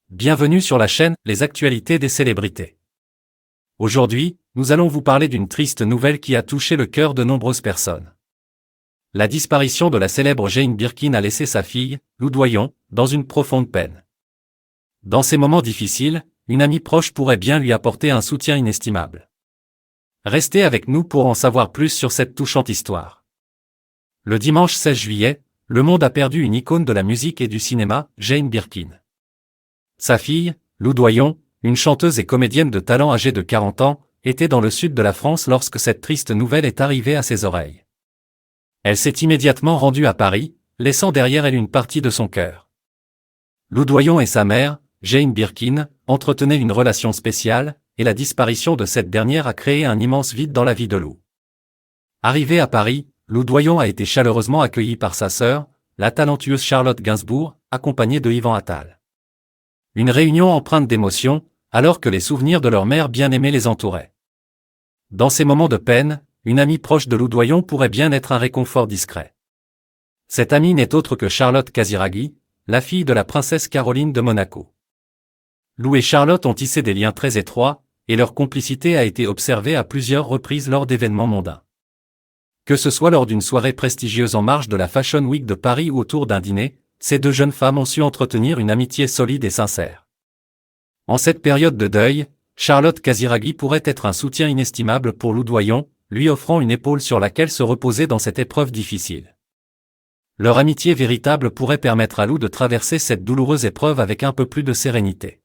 Bienvenue sur la chaîne Les actualités des célébrités. Aujourd'hui, nous allons vous parler d'une triste nouvelle qui a touché le cœur de nombreuses personnes. La disparition de la célèbre Jane Birkin a laissé sa fille, Lou Doyon, dans une profonde peine. Dans ces moments difficiles, une amie proche pourrait bien lui apporter un soutien inestimable. Restez avec nous pour en savoir plus sur cette touchante histoire. Le dimanche 16 juillet, le monde a perdu une icône de la musique et du cinéma, Jane Birkin. Sa fille, Lou Doyon, une chanteuse et comédienne de talent âgée de 40 ans, était dans le sud de la France lorsque cette triste nouvelle est arrivée à ses oreilles. Elle s'est immédiatement rendue à Paris, laissant derrière elle une partie de son cœur. Lou Doyon et sa mère, Jane Birkin, entretenaient une relation spéciale, et la disparition de cette dernière a créé un immense vide dans la vie de Lou. Arrivée à Paris, Lou Doyon a été chaleureusement accueillie par sa sœur, la talentueuse Charlotte Gainsbourg, accompagnée de Yvan Attal. Une réunion empreinte d'émotion, alors que les souvenirs de leur mère bien-aimée les entouraient. Dans ces moments de peine, une amie proche de Lou Doyon pourrait bien être un réconfort discret. Cette amie n'est autre que Charlotte Casiraghi, la fille de la princesse Caroline de Monaco. Lou et Charlotte ont tissé des liens très étroits, et leur complicité a été observée à plusieurs reprises lors d'événements mondains. Que ce soit lors d'une soirée prestigieuse en marge de la Fashion Week de Paris ou autour d'un dîner, ces deux jeunes femmes ont su entretenir une amitié solide et sincère. En cette période de deuil, Charlotte Casiraghi pourrait être un soutien inestimable pour Lou Doyon, lui offrant une épaule sur laquelle se reposer dans cette épreuve difficile. Leur amitié véritable pourrait permettre à Lou de traverser cette douloureuse épreuve avec un peu plus de sérénité.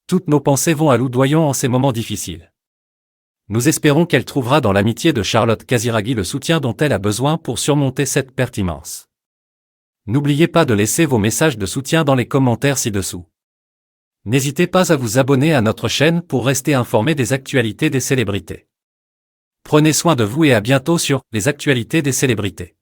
Toutes nos pensées vont à Lou Doyon en ces moments difficiles. Nous espérons qu'elle trouvera dans l'amitié de Charlotte Casiraghi le soutien dont elle a besoin pour surmonter cette perte immense. N'oubliez pas de laisser vos messages de soutien dans les commentaires ci-dessous. N'hésitez pas à vous abonner à notre chaîne pour rester informé des actualités des célébrités. Prenez soin de vous et à bientôt sur Les actualités des célébrités.